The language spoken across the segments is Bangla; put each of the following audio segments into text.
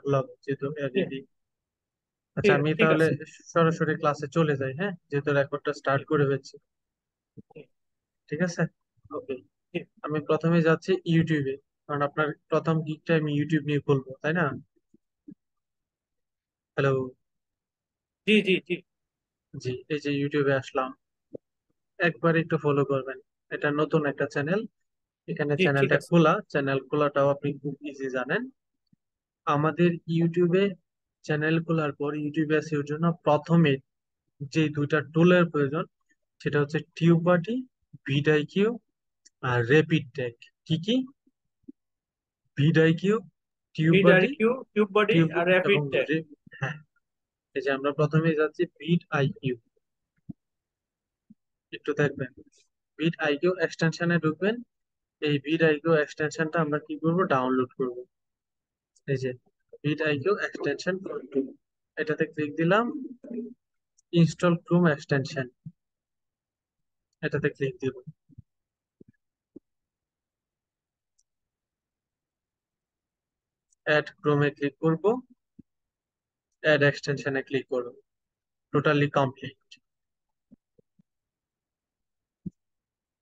খোলাবো, যেহেতু ঠিক এডিটিং। আচ্ছা, ঠিক আমি ঠিক তাহলে আছে। সরাসরি ক্লাসে চলে যাই, হ্যাঁ, যেহেতু রেকর্ডটা স্টার্ট ঠিক করে ফেলছি। ঠিক ঠিক আছে, ওকে। ঠিক। আমি প্রথমে যাচ্ছি ইউটিউবে, কারণ আপনার প্রথম গিগটা আমি ইউটিউব নিয়ে খুলবো, তাই না? হ্যালো। জি জি জি জি, এই যে ইউটিউবে আসলাম, একবার একটু ফলো করবেন। এটা নতুন একটা চ্যানেল, এখানে জি ঠিক চ্যানেলটা আছে। খোলা, চ্যানেল খোলাটাও আপনি খুব ইজি জানেন। আমাদের ইউটিউবে চ্যানেল খোলার পর ইউটিউবে এসইওর জন্য প্রথমে যে দুইটা টুলের প্রয়োজন, সেটা হচ্ছে টিউববাডি, ভিডিআইকিউ আর র্যাপিড ট্যাগ। কি কি? ভিডিআইকিউ, ভিডিআর টিউববাডি, কিউ, টিউব বডি টিউব আর র্যাপিড এবং ট্যাগ। হ্যাঁ, এই যে আমরা প্রথমে যাচ্ছি ভিড আইকিউ। একটু দেখবেন, ভিড আইকিউ এক্সটেনশনে ঢুকবেন। এই ভিড আইকিউ এক্সটেনশনটা আমরা কি করব, ডাউনলোড করব। এই যে ভিড আইকিউ এক্সটেনশন, এটাতে ক্লিক দিলাম। ইনস্টল ক্রোম এক্সটেনশন, এটাতে ক্লিক দিব। অ্যাড ক্রোমে ক্লিক করব, অ্যাড এক্সটেনশনে ক্লিক করব। Totally complete.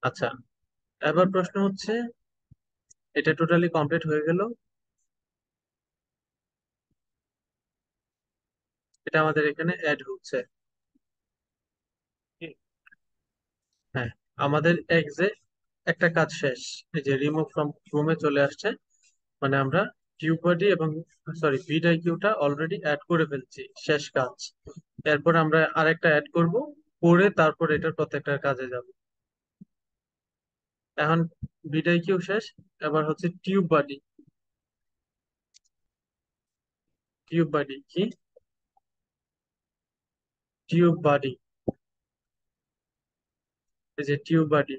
আচ্ছা, এবার প্রশ্ন হচ্ছে, এটা টোটালি কমপ্লিট হয়ে গেল, এটা আমাদের এখানে অ্যাড হচ্ছে। জি হ্যাঁ, আমাদের একটা কাজ শেষ। এই যে রিমুভ ফ্রম ক্রোমে চলে আসছে, মানে আমরা টিউববাডি এবং সরি ভিডিআইকিউটা অলরেডি অ্যাড করে ফেলছি, শেষ কাজ। এরপর আমরা আরেকটা অ্যাড করব, করে তারপর এটার প্রত্যেকটা কাজে যাব। এখন ভিডিআইকিউ শেষ, এবার হচ্ছে টিউববাডি। টিউববাডি কি? টিউববাডি, এই যে টিউববাডি,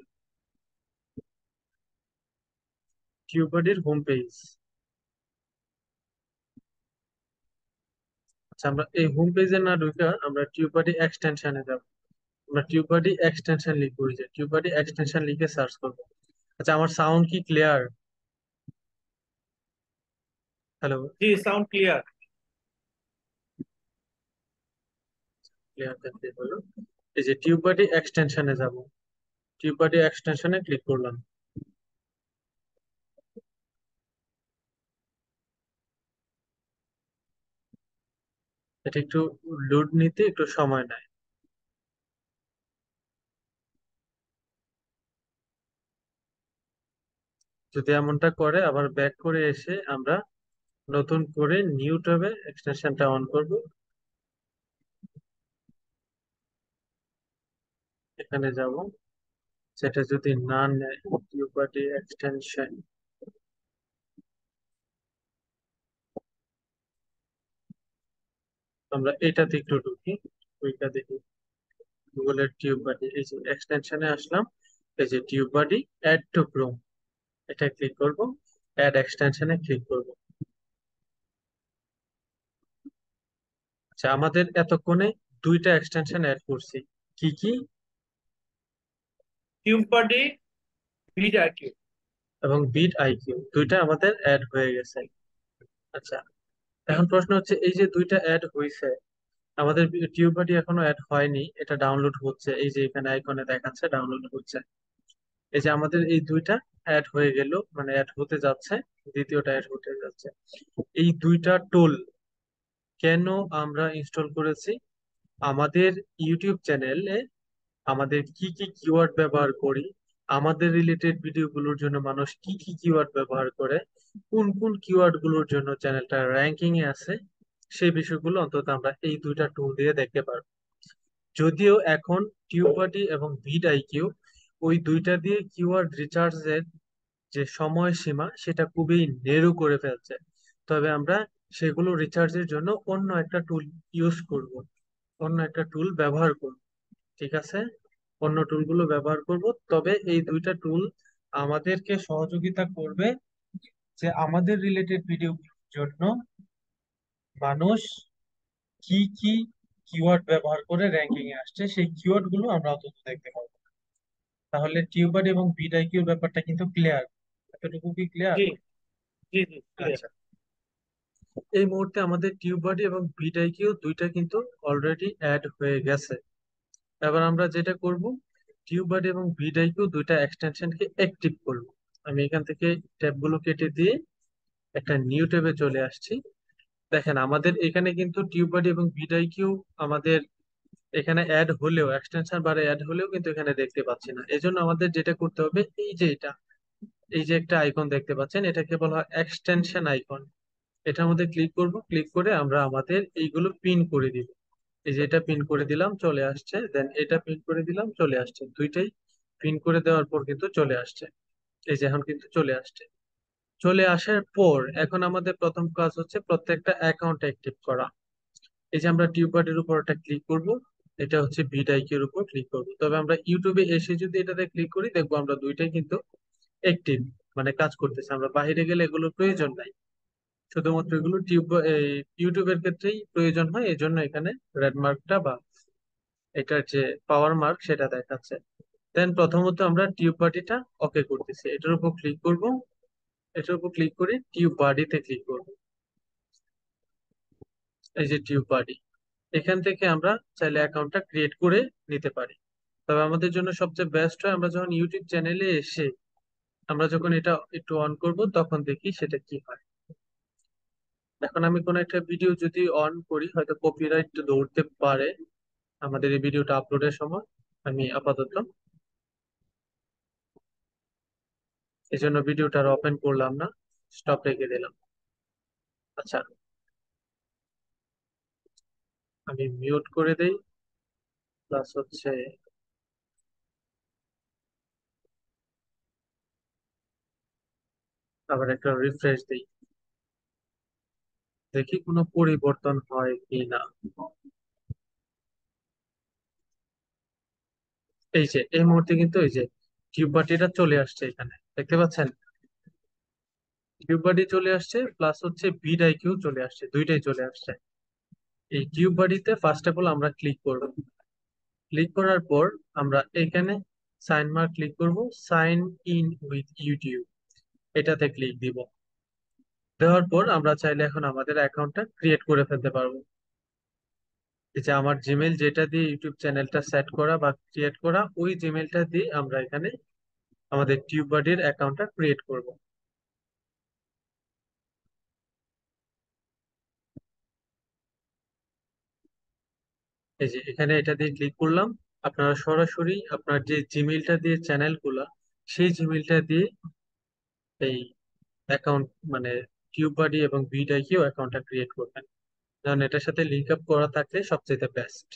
টিউববাডির হোম পেজ। আচ্ছা, আমরা এই হোম পেজে না ঢুকে আমরা টিউববাডি এক্সটেনশনে যাব। আমরা টিউববাডি এক্সটেনশন লিখবো, ওই যে টিউববাডি এক্সটেনশন লিখে সার্চ করবো। আচ্ছা, আমার সাউন্ড কি ক্লিয়ার? হ্যালো। জি, সাউন্ড ক্লিয়ার। ক্লিয়ার দেখতে হলো। এই যে টিউববাডি এক্সটেনশনে যাব, টিউববাডি এক্সটেনশনে ক্লিক করলাম। এটা একটু লোড নিতে একটু সময় নেয়। যদি এমনটা করে, আবার ব্যাক করে এসে আমরা নতুন করে নিউ ট্যাবে এক্সটেনশনটা অন করব। এখানে যাব, সেটা যদি না নেয়, টিউববাডি এক্সটেনশন, আমরা এটাতে একটু ঢুকি, ওইটা দেখি। গুগলের টিউববাডি, এই যে এক্সটেনশনে আসলাম। এই যে টিউববাডি অ্যাড টু ক্রোম, এটা ক্লিক করব, অ্যাড এক্সটেনশনে ক্লিক করব। আচ্ছা, আমাদের এতক্ষণে দুইটা এক্সটেনশন অ্যাড করছি। কি কি? টিউব বডি, ভিডিআর কিউ। এবং বিট আইকিউ, দুইটা আমাদের অ্যাড হয়ে গেছে। আচ্ছা, এখন প্রশ্ন হচ্ছে, এই যে দুইটা অ্যাড হয়েছে, আমাদের টিউববাডি এখনো অ্যাড হয়নি, এটা ডাউনলোড হচ্ছে। এই যে এখানে আইকনে দেখাচ্ছে ডাউনলোড হচ্ছে। এই যে আমাদের এই দুইটা অ্যাড হয়ে গেল, মানে অ্যাড হতে যাচ্ছে, দ্বিতীয়টা অ্যাড হতে যাচ্ছে। এই দুইটা টুল কেন আমরা ইনস্টল করেছি? আমাদের ইউটিউব চ্যানেলে আমাদের কি কি কিওয়ার্ড ব্যবহার করি, আমাদের রিলেটেড ভিডিওগুলোর জন্য মানুষ কি কি কিওয়ার্ড ব্যবহার করে, কোন কোন কিওয়ার্ড গুলোর জন্য চ্যানেলটা র্যাঙ্কিং এ আছে, সেই বিষয়গুলো অন্তত আমরা এই দুইটা টুল দিয়ে দেখতে পারবো। যদিও এখন টিউববাডি এবং ভিড আইকিউ ওই দুইটা দিয়ে কিওয়ার্ড রিসার্চের যে সময়সীমা সেটা খুবই নেরো করে ফেলছে, তবে আমরা সেগুলো রিসার্চের জন্য অন্য একটা টুল ইউজ করব, অন্য একটা টুল ব্যবহার করব। ঠিক আছে, অন্য টুলগুলো ব্যবহার করব। তবে এই দুইটা টুল আমাদেরকে সহযোগিতা করবে যে আমাদের রিলেটেড ভিডিওগুলোর জন্য মানুষ কি কি কিওয়ার্ড ব্যবহার করে র্যাঙ্কিং এ আসছে, সেই কিওয়ার্ড গুলো আমরা অন্তত দেখতে পাবো। তাহলে টিউবার এবং বিডাইকিউর ব্যাপারটা কিন্তু ক্লিয়ার। এতটুকু কি ক্লিয়ার? জি জি জি ক্লিয়ার। আচ্ছা, এই মুহূর্তে আমাদের টিউব বডি এবং ভিডিআইকিউ দুইটা কিন্তু অলরেডি অ্যাড হয়ে গেছে। এবার আমরা যেটা করব, টিউব বডি এবং ভিডিআইকিউ দুইটা এক্সটেনশনকে অ্যাক্টিভ করব। আমি এখান থেকে ট্যাবগুলো কেটে দিয়ে একটা নিউ ট্যাবে চলে আসছি। দেখেন আমাদের এখানে কিন্তু টিউব বডি এবং ভিডিআইকিউ আমাদের এখানে অ্যাড হলেও, এক্সটেনশন বারে অ্যাড হলেও কিন্তু এখানে দেখতে পাচ্ছি না। এই জন্য আমাদের যেটা করতে হবে, এই যে একটা আইকন দেখতে পাচ্ছেন, এটাকে বলা হয় এক্সটেনশন আইকন। এটার মধ্যে ক্লিক করব, ক্লিক করে আমরা আমাদের এইগুলো পিন করে দিব। এই যে এটা পিন করে দিলাম, চলে আসছে। দেন এটা পিন করে দিলাম, চলে আসছে। দুইটাই পিন করে দেওয়ার পর কিন্তু চলে আসছে। এই যে এখন কিন্তু চলে আসছে। চলে আসার পর এখন আমাদের প্রথম কাজ হচ্ছে প্রত্যেকটা অ্যাকাউন্ট অ্যাক্টিভ করা। এই যে আমরা টিউবারের উপর একটা ক্লিক করব, এটা হচ্ছে ভিডিআইকিউ এর উপর ক্লিক করব। তবে আমরা ইউটিউবে এসে যদি এটাতে ক্লিক করি, দেখবো আমরা দুইটাই কিন্তু অ্যাক্টিভ, মানে কাজ করতেছে। আমরা বাইরে গেলে এগুলোর প্রয়োজন নাই, শুধুমাত্র এগুলো এই ইউটিউবের ক্ষেত্রেই প্রয়োজন হয়। এই জন্য এখানে রেড মার্কটা বা এটার যে পাওয়ার মার্ক সেটা দেখাচ্ছে। দেন প্রথমত আমরা টিউব বডিটা ওকে করতেছি, এটার উপর ক্লিক করব। এটার উপর ক্লিক করে টিউব বডিতে ক্লিক করব। এই যে টিউব বডি, এখান থেকে আমরা চাইলে অ্যাকাউন্টটা ক্রিয়েট করে নিতে পারি। তবে আমাদের জন্য সবচেয়ে বেস্ট হয় আমরা যখন ইউটিউব চ্যানেলে এসে আমরা যখন এটা একটু অন করব, তখন দেখি সেটা কি হয়। এখন আমি কোনো একটা ভিডিও যদি অন করি, হয়তো কপিরাইট ধরতে পারে আমাদের এই ভিডিওটা আপলোডের সময়। আমি আপাতত এই জন্য ভিডিওটা আর ওপেন করলাম না, স্টপ রেখে দিলাম। আচ্ছা, আমি মিউট করে দেই, প্লাস হচ্ছে আবার একটা রিফ্রেশ দিই, দেখি কোনো পরিবর্তন হয় কি না। এই যে এই মুহূর্তে কিন্তু এই যে টিউব বাটিটা চলে আসছে, এখানে দেখতে পাচ্ছেন টিউব বাটি চলে আসছে, প্লাস হচ্ছে ভিডিআইকিউ চলে আসছে, দুইটাই চলে আসছে। এই টিউব বাটিতে ফার্স্ট অফ অল আমরা ক্লিক করব। ক্লিক করার পর আমরা এখানে সাইন মার্ক ক্লিক করব, সাইন ইন উইথ ইউটিউব, এটাতে ক্লিক দিব। দেওয়ার পর আমরা চাইলে এখন আমাদের অ্যাকাউন্টটা ক্রিয়েট করে ফেলতে পারবো। এই যে আমার জিমেল যেটা দিয়ে ইউটিউব চ্যানেলটা সেট করা বা ক্রিয়েট করা, ওই জিমেলটা দিয়ে আমরা এখানে আমাদের টিউববাডির অ্যাকাউন্টটা ক্রিয়েট করব। এই যে এখানে এটা দিয়ে ক্লিক করলাম। আপনারা সরাসরি আপনার যে জিমেলটা দিয়ে চ্যানেলগুলা, সেই জিমেলটা দিয়ে এই অ্যাকাউন্ট, মানে টিউববাডি এবং ভিডিআইকিউ অ্যাকাউন্টটা ক্রিয়েট করবেন, কারণ এটার সাথে লিঙ্ক আপ করা থাকলে সবচেয়ে বেস্ট।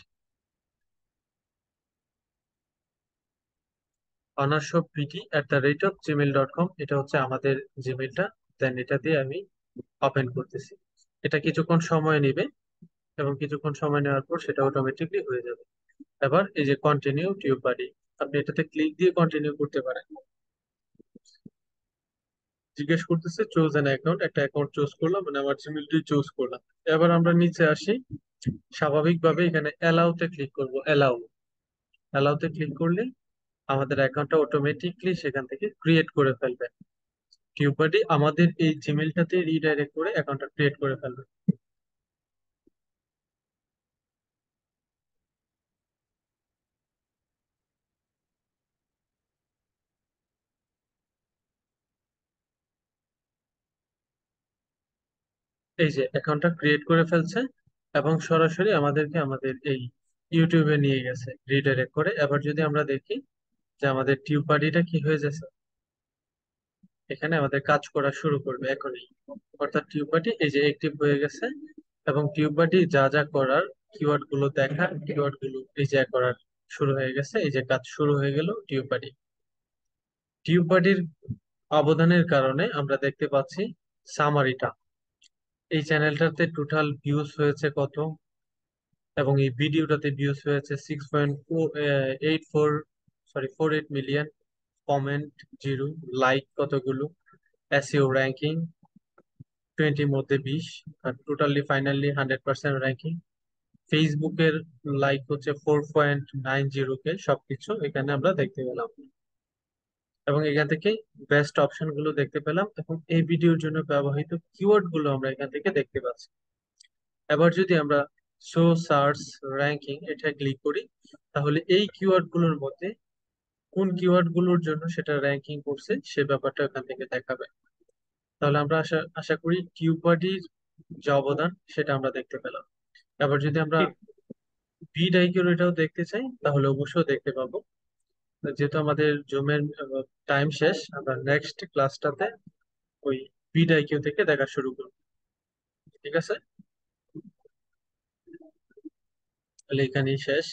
অনার্সবিডি@gmail.com, এটা হচ্ছে আমাদের জিমেলটা। দেন এটা দিয়ে আমি ওপেন করতেছি। এটা কিছুক্ষণ সময় নেবে, এবং কিছুক্ষণ সময় নেওয়ার পর সেটা অটোমেটিকলি হয়ে যাবে। এবার এই যে কন্টিনিউ টিউব বাডি, আপনি এটাতে ক্লিক দিয়ে কন্টিনিউ করতে পারেন। জিজ্ঞেস করতেছে চুজ অ্যান অ্যাকাউন্ট, একটা অ্যাকাউন্ট চুজ করলাম, মানে আমার জিমেলটি চুজ করলাম। এবার আমরা নিচে আসি, স্বাভাবিকভাবে এখানে অ্যালাউতে ক্লিক করব। অ্যালাউতে ক্লিক করলে আমাদের অ্যাকাউন্টটা অটোমেটিকলি সেখান থেকে ক্রিয়েট করে ফেলবে। টিউব বাডি আমাদের এই জিমেলটাতে রিডাইরেক্ট করে অ্যাকাউন্টটা ক্রিয়েট করে ফেলবে। এই যে অ্যাকাউন্টটা ক্রিয়েট করে ফেলছে, এবং সরাসরি আমাদেরকে আমাদের এই ইউটিউবে নিয়ে গেছে রিডাইরেক্ট করে। এবার যদি আমরা দেখি যে আমাদের টিউব বাডিটা কি হয়ে যাচ্ছে, এখানে আমাদের কাজ করা শুরু করবে এখনই। অর্থাৎ টিউব বাডি এই যে অ্যাক্টিভ হয়ে গেছে, এবং টিউব বাডি যা যা করার, কিওয়ার্ড গুলো দেখা, কিওয়ার্ড গুলো এই যে করার শুরু হয়ে গেছে। এই যে কাজ শুরু হয়ে গেল টিউব বাডি। টিউব বাডির অবদানের কারণে আমরা দেখতে পাচ্ছি সামারিটা, এই চ্যানেলটাতে টোটাল ভিউজ হয়েছে কত, এবং এই ভিডিওটাতে ভিউজ হয়েছে 6.84 মিলিয়ন, কমেন্ট 0, লাইক কতগুলো, এসইও র্যাঙ্কিং 20 মধ্যে 20, আর টোটালি ফাইনালি 100% র্যাঙ্কিং। ফেসবুকের লাইক হচ্ছে 4.90K। সবকিছু এখানে আমরা দেখতে পেলাম। এবং এখান থেকে বেস্ট অপশন গুলো দেখতে পেলাম এবং এই ভিডিওর জন্য ব্যবহৃত কিওয়ার্ড গুলো আমরা এখান থেকে দেখতে পাচ্ছি। এবার যদি আমরা শো সার্চ র্যাঙ্কিং এটা ক্লিক করি, তাহলে এই কিওয়ার্ড গুলোর মধ্যে কোন কিওয়ার্ড গুলোর জন্য সেটা র্যাঙ্কিং করছে সে ব্যাপারটা এখান থেকে দেখাবে। তাহলে আমরা আশা আশা করি টিউবারডির যে অবদান সেটা আমরা দেখতে পেলাম। এবার যদি আমরা বিড আইকিউর এটাও দেখতে চাই তাহলে অবশ্যই দেখতে পাবো। যেহেতু আমাদের জুমের টাইম শেষ, আমরা নেক্সট ক্লাসটাতে ওই বিড আইকিউ থেকে দেখা শুরু করবো। ঠিক আছে, তাহলে এখানেই শেষ।